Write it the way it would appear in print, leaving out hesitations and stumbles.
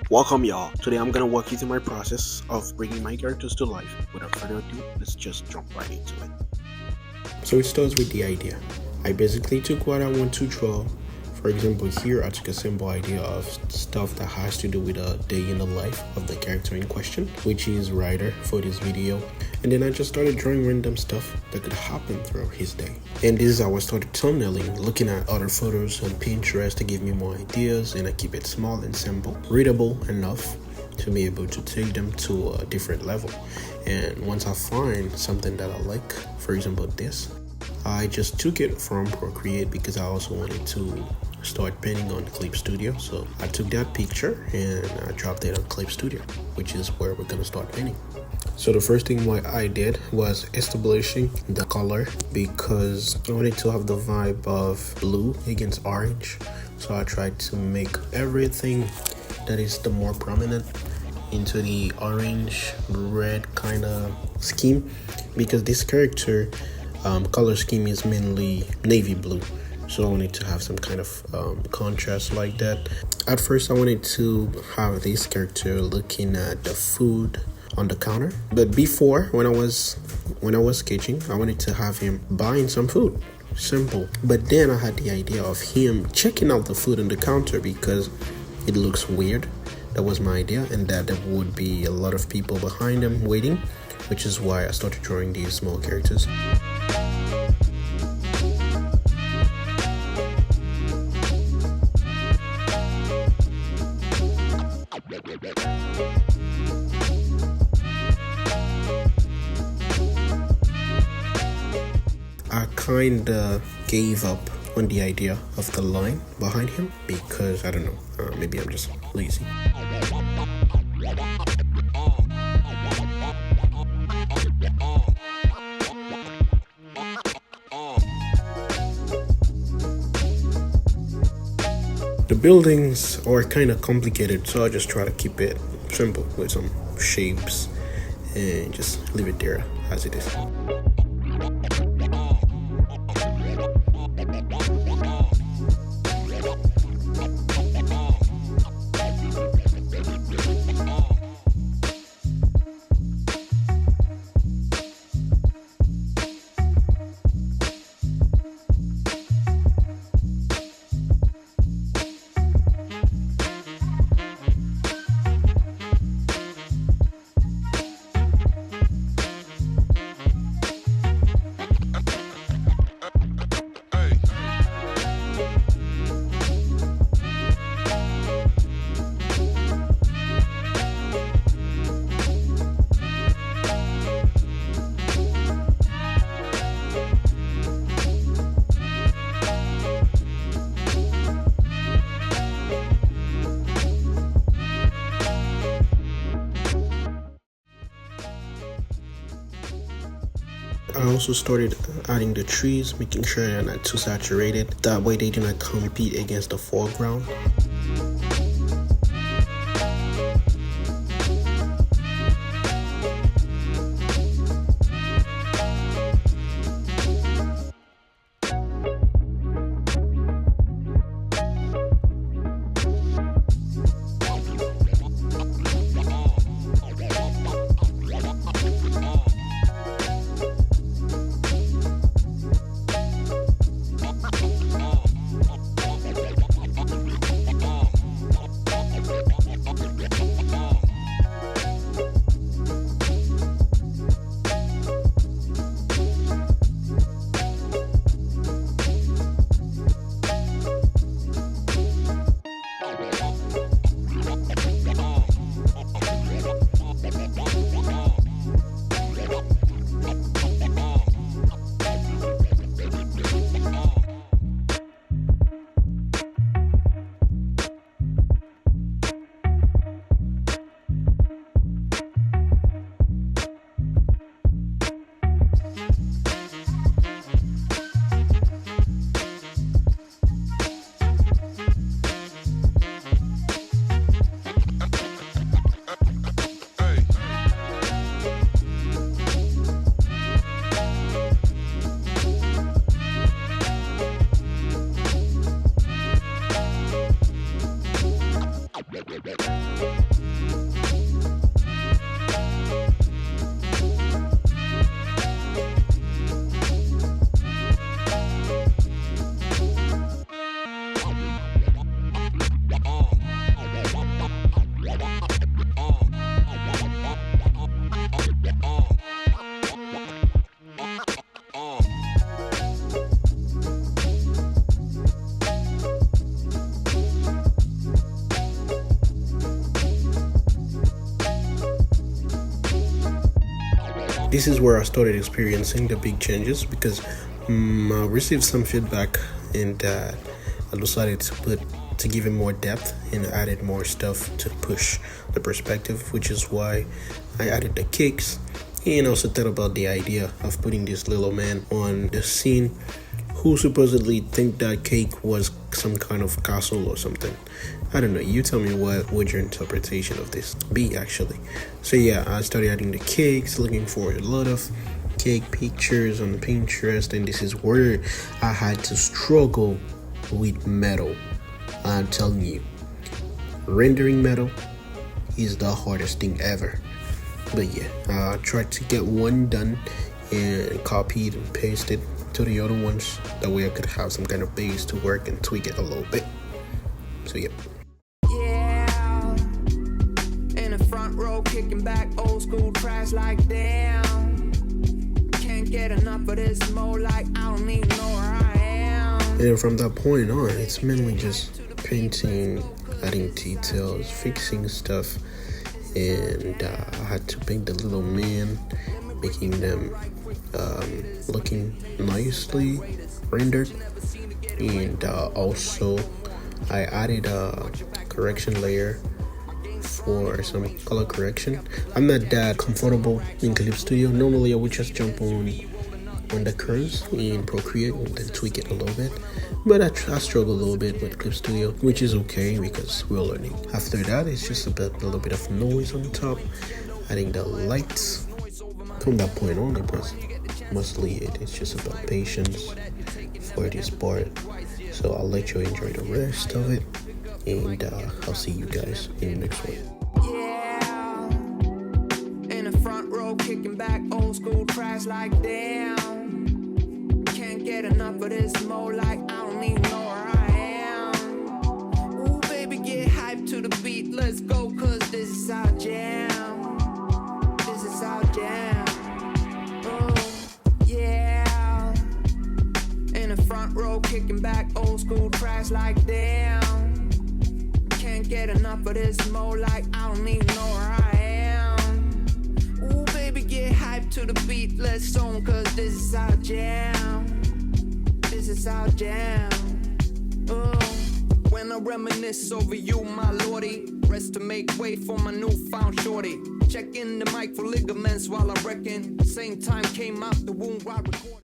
Welcome, y'all. Today I'm gonna walk you through my process of bringing my characters to life. Without further ado, let's just jump right into it. So it starts with the idea. I basically took what I want to draw. For example, here I took a simple idea of stuff that has to do with a day in the life of the character in question, which is Ryder for this video. And then I just started drawing random stuff that could happen throughout his day. And this is how I started thumbnailing, looking at other photos on Pinterest to give me more ideas, and I keep it small and simple, readable enough to be able to take them to a different level. And once I find something that I like, for example this, I just took it from Procreate because I also wanted to start painting on Clip Studio. So I took that picture and I dropped it on Clip Studio, which is where we're gonna start painting. So the first thing what I did was establishing the color because I wanted to have the vibe of blue against orange. So I tried to make everything that is the more prominent into the orange red kind of scheme, because this character color scheme is mainly navy blue, so I wanted to have some kind of contrast like that. At first I wanted to have this character looking at the food on the counter, but before when I was sketching, I wanted to have him buying some food, simple. But then I had the idea of him checking out the food on the counter because it looks weird. That was my idea, and that there would be a lot of people behind him waiting, which is why I started drawing these small characters. I kinda gave up on the idea of the line behind him because I don't know, maybe I'm just lazy. The buildings are kind of complicated, so I just try to keep it simple with some shapes and just leave it there as it is. I also started adding the trees, making sure they're not too saturated. That way they do not compete against the foreground. This is where I started experiencing the big changes because I received some feedback, and I decided to give it more depth and added more stuff to push the perspective, which is why I added the cakes and also thought about the idea of putting this little man on the scene who supposedly think that cake was some kind of castle or something. I don't know, you tell me what would your interpretation of this be actually. So yeah, I started adding the cakes, looking for a lot of cake pictures on Pinterest, and this is where I had to struggle with metal. I'm telling you, rendering metal is the hardest thing ever. But yeah, I tried to get one done and copied and pasted to the other ones. That way I could have some kind of base to work and tweak it a little bit. So yeah. Yeah, in the front row, kicking back old school tracks like damn. Can't get enough of this more like I don't even know where I am. And from that point on, it's mainly just painting, adding details, fixing stuff, and I had to paint the little man, making them looking nicely rendered, and also I added a correction layer for some color correction. I'm not that comfortable in Clip Studio. Normally I would just jump on the curves in Procreate and then tweak it a little bit, but I struggle a little bit with Clip Studio, which is okay because we're learning. After that, it's just a little bit of noise on top, adding the lights. From that point on, it was mostly it's just about patience for this part. So I'll let you enjoy the rest of it, and I'll see you guys in the next one. Yeah, in the front row, kicking back old school tracks like damn. Can't get enough of this more like I don't even know where I am. Ooh, baby, get hyped to the beat, let's go, cause this is our jam. This is our jam. Yeah, in the front row, kicking back old school tracks like damn. Can't get enough of this more like I don't even know where I am. Ooh, baby, get hyped to the beat, let's zone, cause this is our jam. This is our jam. When I reminisce over you, my lordy, rest to make way for my newfound shorty. Checking the mic for ligaments while I reckon. Same time came out the womb while recording.